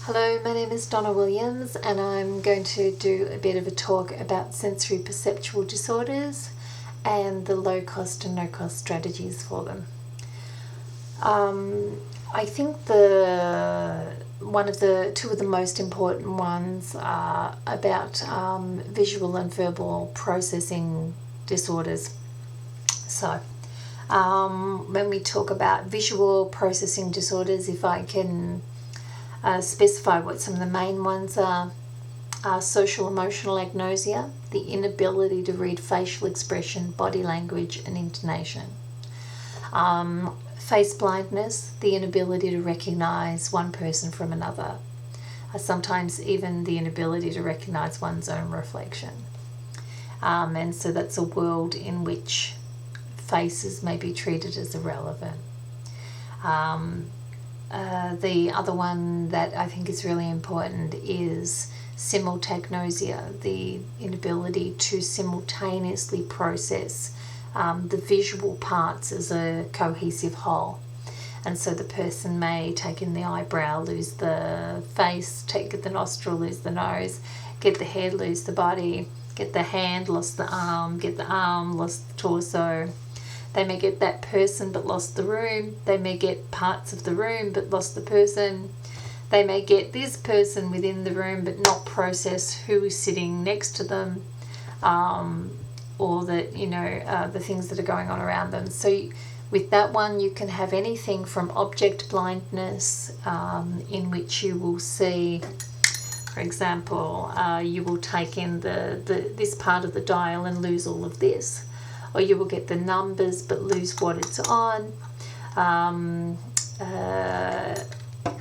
Hello, my name is Donna Williams and I'm going to do a bit of a talk about sensory perceptual disorders and the low cost and no cost strategies for them. I think two of the most important ones are about visual and verbal processing disorders. So when we talk about visual processing disorders, if I can specify what some of the main ones are social emotional agnosia, the inability to read facial expression, body language and intonation. Face blindness, the inability to recognise one person from another. Sometimes even the inability to recognise one's own reflection. And so that's a world in which faces may be treated as irrelevant. The other one that I think is really important is simultagnosia, the inability to simultaneously process the visual parts as a cohesive whole. And so the person may take in the eyebrow, lose the face, get the nostril, lose the nose, get the head, lose the body, get the hand, lost the arm, get the arm, lost the torso. They may get that person but lost the room. They may get parts of the room but lost the person. They may get this person within the room but not process who is sitting next to them, or the things that are going on around them. So with that one, you can have anything from object blindness, in which you will see, for example, you will take in this part of the dial and lose all of this. Or you will get the numbers but lose what it's on.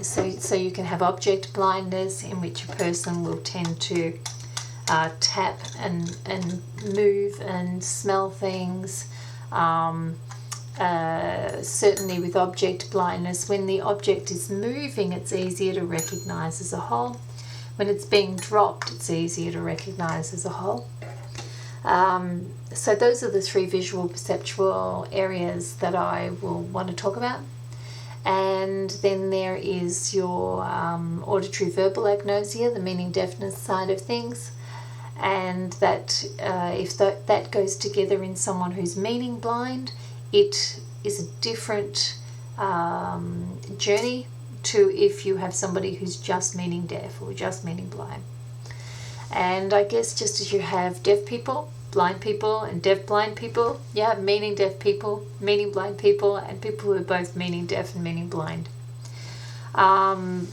So you can have object blindness, in which a person will tend to tap and move and smell things. Certainly with object blindness, when the object is moving, it's easier to recognise as a whole. When it's being dropped, it's easier to recognise as a whole. So those are the three visual perceptual areas that I will want to talk about. And then there is your auditory verbal agnosia, the meaning deafness side of things. And that if that goes together in someone who's meaning blind, it is a different journey to if you have somebody who's just meaning deaf or just meaning blind. And I guess just as you have deaf people, blind people and deaf blind people, you have meaning deaf people, meaning blind people, and people who are both meaning deaf and meaning blind. The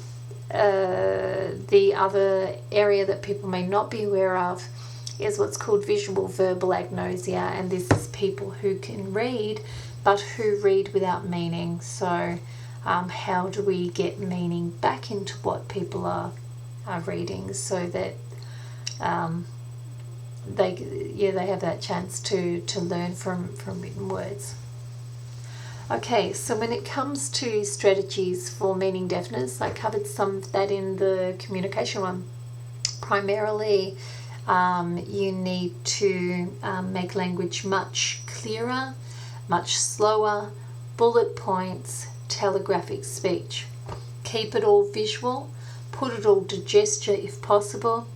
other area that people may not be aware of is what's called visual verbal agnosia, and this is people who can read but who read without meaning. So how do we get meaning back into what people are reading so that they have that chance to learn from written words. Okay, so when it comes to strategies for meaning deafness, I covered some of that in the communication one. Primarily, you need to make language much clearer, much slower, bullet points, telegraphic speech. Keep it all visual, put it all to gesture if possible.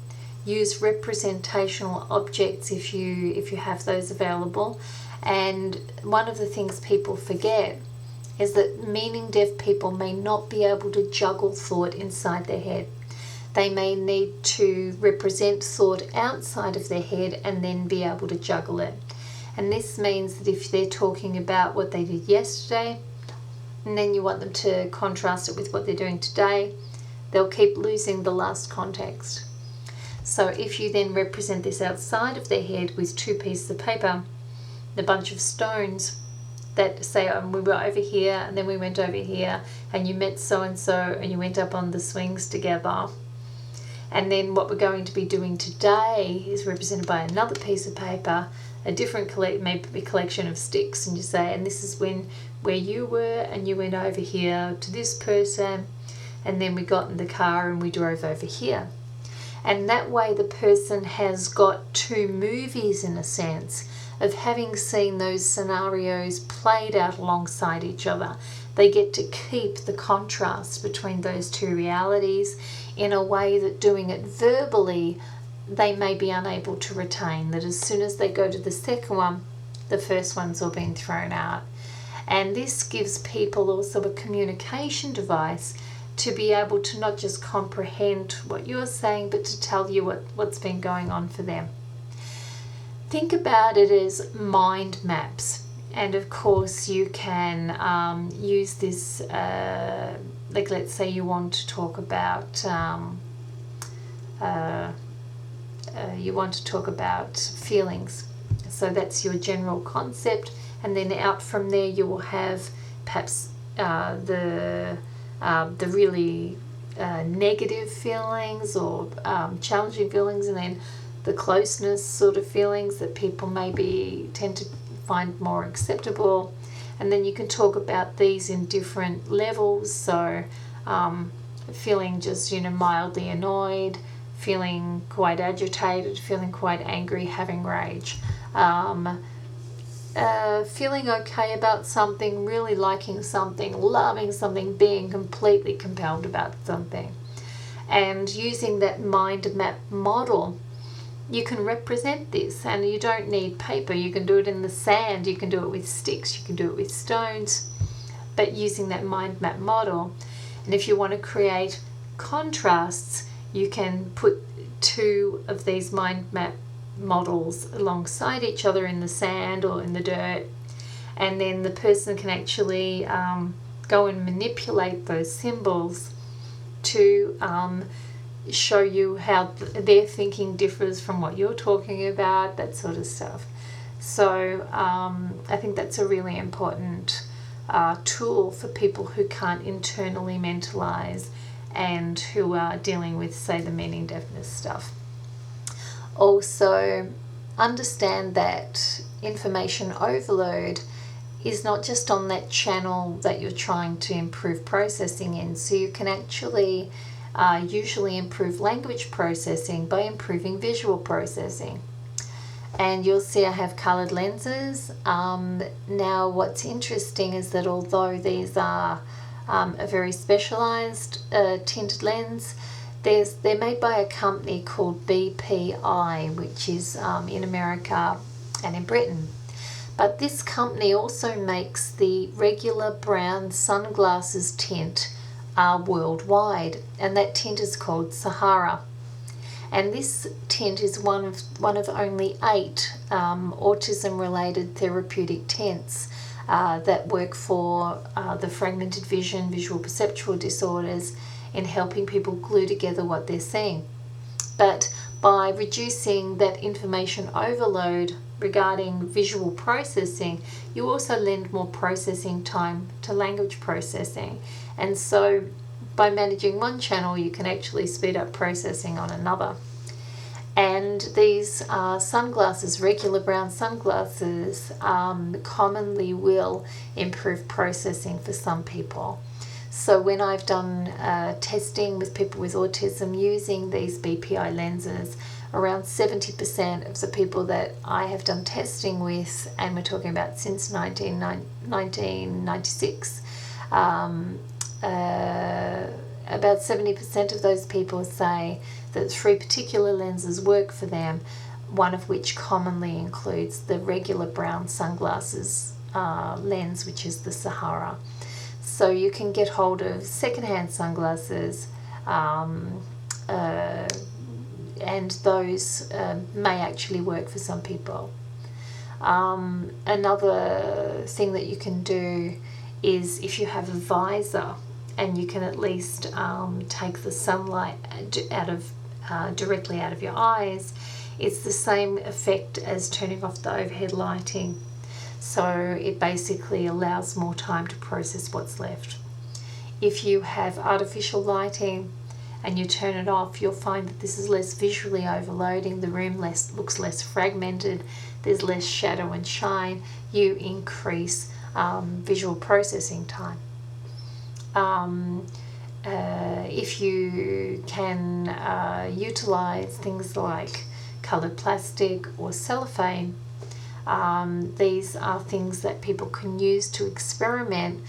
Use representational objects if you have those available. And one of the things people forget is that meaning deaf people may not be able to juggle thought inside their head. They may need to represent thought outside of their head and then be able to juggle it. And this means that if they're talking about what they did yesterday, and then you want them to contrast it with what they're doing today, they'll keep losing the last context. So if you then represent this outside of their head with two pieces of paper, a bunch of stones that say, we were over here and then we went over here and you met so-and-so and you went up on the swings together. And then what we're going to be doing today is represented by another piece of paper, a different maybe collection of sticks, and you say, and this is where you were and you went over here to this person, and then we got in the car and we drove over here. And that way the person has got two movies in a sense of having seen those scenarios played out alongside each other. they get to keep the contrast between those two realities in a way that doing it verbally they may be unable to retain, that as soon as they go to the second one, the first one's all been thrown out. And this gives people also a communication device to be able to not just comprehend what you're saying, but to tell you what's been going on for them. Think about it as mind maps. And of course you can use this, like let's say you want to talk about feelings. So that's your general concept, and then out from there you will have perhaps the really negative feelings or challenging feelings, and then the closeness sort of feelings that people maybe tend to find more acceptable. And then you can talk about these in different levels. So feeling just mildly annoyed, feeling quite agitated, feeling quite angry, having rage, feeling okay about something, really liking something, loving something, being completely compelled about something. And using that mind map model, you can represent this, and you don't need paper. You can do it in the sand, you can do it with sticks, you can do it with stones, but using that mind map model. And if you want to create contrasts, you can put two of these mind map models alongside each other in the sand or in the dirt, and then the person can actually go and manipulate those symbols to show you how their thinking differs from what you're talking about, that sort of stuff. So I think that's a really important tool for people who can't internally mentalize and who are dealing with, say, the meaning deafness stuff. Also, understand that information overload is not just on that channel that you're trying to improve processing in. So you can actually usually improve language processing by improving visual processing. And you'll see I have coloured lenses. Now what's interesting is that although these are a very specialised tinted lens, they're made by a company called BPI, which is in America and in Britain. But this company also makes the regular brown sunglasses tint worldwide, and that tint is called Sahara. And this tint is one of only 8 autism-related therapeutic tints that work for the fragmented vision, visual perceptual disorders, in helping people glue together what they're seeing. But by reducing that information overload regarding visual processing, you also lend more processing time to language processing. And so by managing one channel, you can actually speed up processing on another. And these sunglasses, regular brown sunglasses, commonly will improve processing for some people. So when I've done testing with people with autism using these BPI lenses, around 70% of the people that I have done testing with, and we're talking about since 1996, about 70% of those people say that 3 particular lenses work for them, one of which commonly includes the regular brown sunglasses lens, which is the Sahara. So you can get hold of secondhand sunglasses, and those may actually work for some people. Another thing that you can do is, if you have a visor and you can at least take the sunlight directly out of your eyes, it's the same effect as turning off the overhead lighting. So it basically allows more time to process what's left. If you have artificial lighting and you turn it off, you'll find that this is less visually overloading. The room looks less fragmented. There's less shadow and shine. You increase visual processing time. If you can utilize things like coloured plastic or cellophane, these are things that people can use to experiment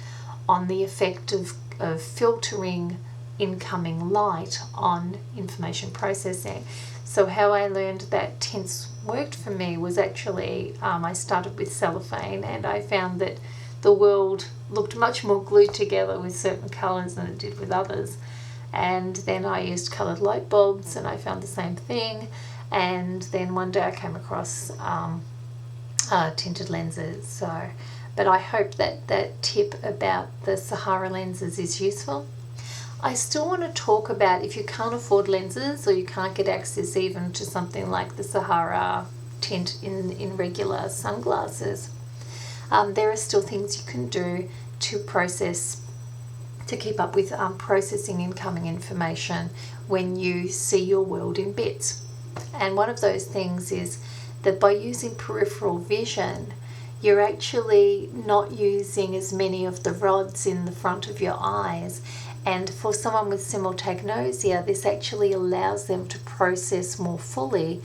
on the effect of filtering incoming light on information processing. So how I learned that tense worked for me was actually, I started with cellophane, and I found that the world looked much more glued together with certain colours than it did with others. And then I used coloured light bulbs, and I found the same thing. And then one day I came across tinted lenses. So, but I hope that that tip about the Sahara lenses is useful. I still want to talk about, if you can't afford lenses or you can't get access even to something like the Sahara tint in regular sunglasses, there are still things you can do to keep up with processing incoming information when you see your world in bits. And one of those things is that by using peripheral vision, you're actually not using as many of the rods in the front of your eyes. And for someone with simultagnosia, this actually allows them to process more fully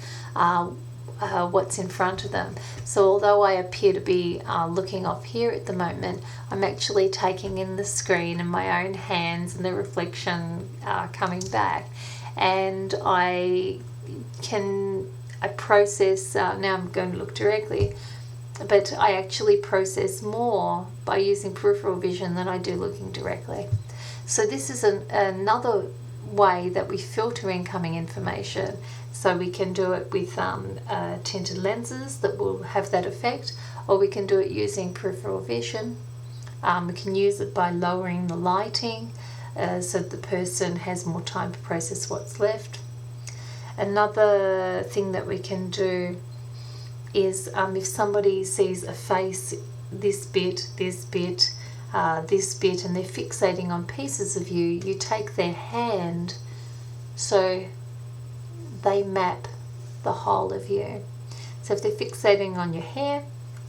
what's in front of them. So although I appear to be looking off here at the moment, I'm actually taking in the screen and my own hands and the reflection coming back. And I process, now I'm going to look directly, but I actually process more by using peripheral vision than I do looking directly. So this is another way that we filter incoming information. So we can do it with tinted lenses that will have that effect, or we can do it using peripheral vision. We can use it by lowering the lighting so that the person has more time to process what's left. Another thing that we can do is if somebody sees a face, this bit, and they're fixating on pieces of you, you take their hand so they map the whole of you. So if they're fixating on your hair,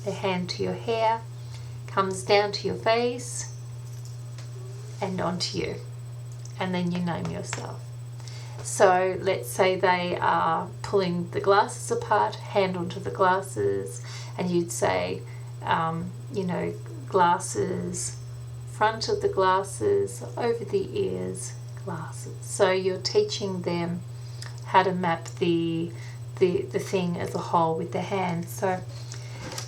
their hand to your hair comes down to your face and onto you, and then you name yourself. So let's say they are pulling the glasses apart, hand onto the glasses, and you'd say, glasses, front of the glasses, over the ears, glasses. So you're teaching them how to map the thing as a whole with their hands. So,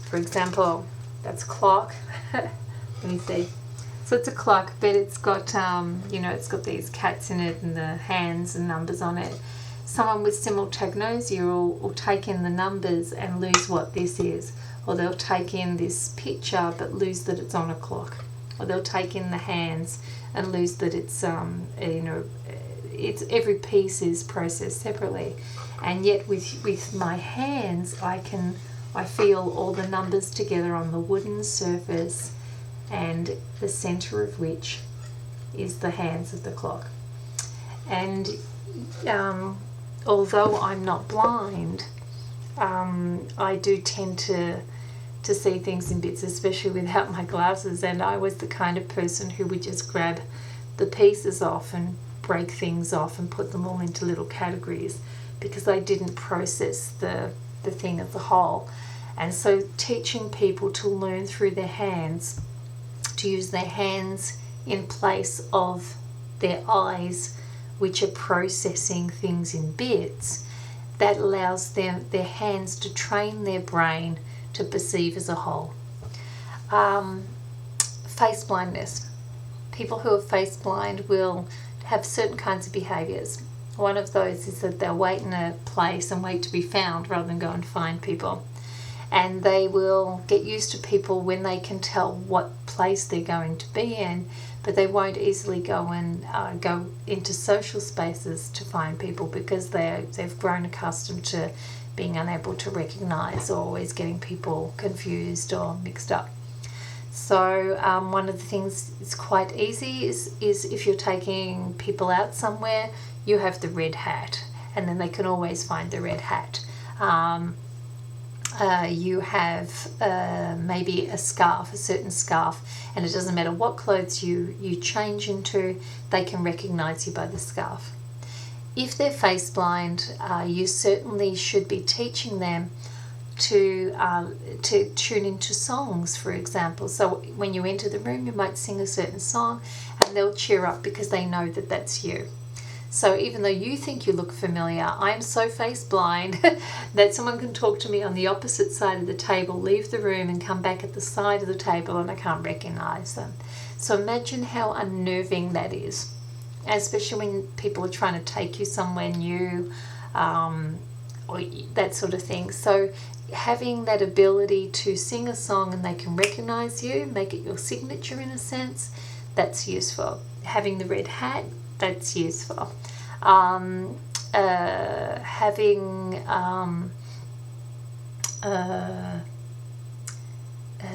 for example, that's clock. Let me see. So it's a clock, but it's got it's got these cats in it and the hands and numbers on it. Someone with simultagnosia will take in the numbers and lose what this is, or they'll take in this picture but lose that it's on a clock, or they'll take in the hands and lose that it's it's every piece is processed separately. And yet with my hands I feel all the numbers together on the wooden surface, and the center of which is the hands of the clock. And although I'm not blind, I do tend to see things in bits, especially without my glasses, and I was the kind of person who would just grab the pieces off and break things off and put them all into little categories, because I didn't process the thing as a whole. And so teaching people to learn through their hands, to use their hands in place of their eyes, which are processing things in bits, that allows their hands to train their brain to perceive as a whole. Face blindness. People who are face blind will have certain kinds of behaviours. One of those is that they'll wait in a place and wait to be found rather than go and find people. And they will get used to people when they can tell what place they're going to be in, but they won't easily go and go into social spaces to find people, because they've grown accustomed to being unable to recognise, or always getting people confused or mixed up. So one of the things that's quite easy is if you're taking people out somewhere, you have the red hat, and then they can always find the red hat. You have maybe a scarf, a certain scarf, and it doesn't matter what clothes you change into, they can recognise you by the scarf. If they're face blind, you certainly should be teaching them to tune into songs, for example. So when you enter the room, you might sing a certain song and they'll cheer up because they know that that's you. So even though you think you look familiar, I'm so face blind that someone can talk to me on the opposite side of the table, leave the room and come back at the side of the table and I can't recognize them. So imagine how unnerving that is, especially when people are trying to take you somewhere new, or that sort of thing. So having that ability to sing a song and they can recognize you, make it your signature in a sense, that's useful. Having the red hat, that's useful.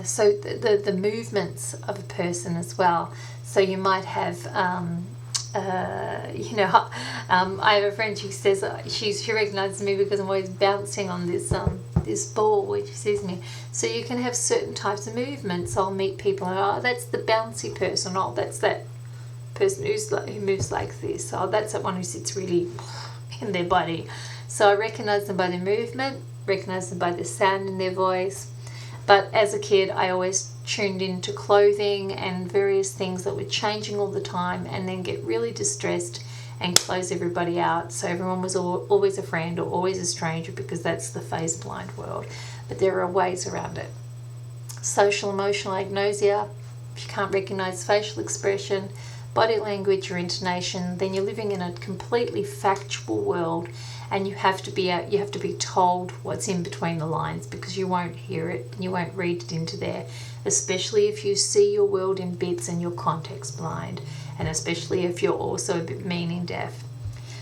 So the movements of a person as well. So you might have I have a friend who says she recognizes me because I'm always bouncing on this ball when she sees me. So you can have certain types of movements. I'll meet people and oh, that's the bouncy person. Oh, that's that person who moves like this. Oh, that's that one who sits really in their body. So I recognize them by their movement, recognize them by the sound in their voice. But as a kid, I always tuned into clothing and various things that were changing all the time and then get really distressed and close everybody out. So everyone was always a friend or always a stranger because that's the phase blind world. But there are ways around it. Social emotional agnosia, if you can't recognize facial expression, body language or intonation, then you're living in a completely factual world and you have to be told what's in between the lines because you won't hear it and you won't read it into there, especially if you see your world in bits and you're context blind, and especially if you're also a bit meaning deaf.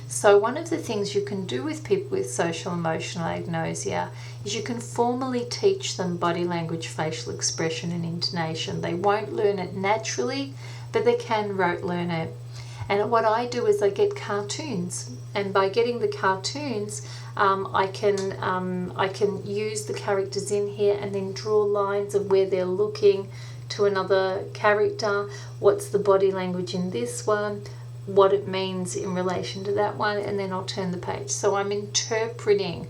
So one of the things you can do with people with social emotional agnosia is you can formally teach them body language, facial expression and intonation. They won't learn it naturally, but they can rote learn it. And what I do is I get cartoons, and by getting the cartoons, I can use the characters in here and then draw lines of where they're looking to another character, what's the body language in this one, what it means in relation to that one, and then I'll turn the page. So I'm interpreting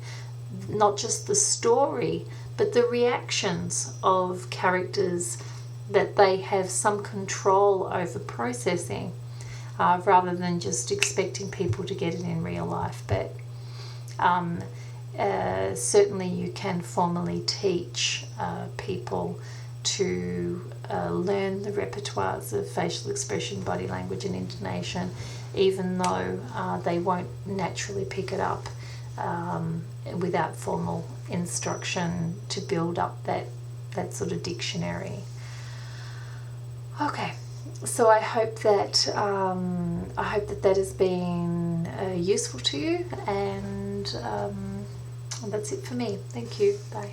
not just the story, but the reactions of characters that they have some control over processing. Rather than just expecting people to get it in real life. But certainly you can formally teach people to learn the repertoires of facial expression, body language and intonation, even though they won't naturally pick it up without formal instruction to build up that sort of dictionary. Okay. So I hope that that has been useful to you, and that's it for me. Thank you. Bye.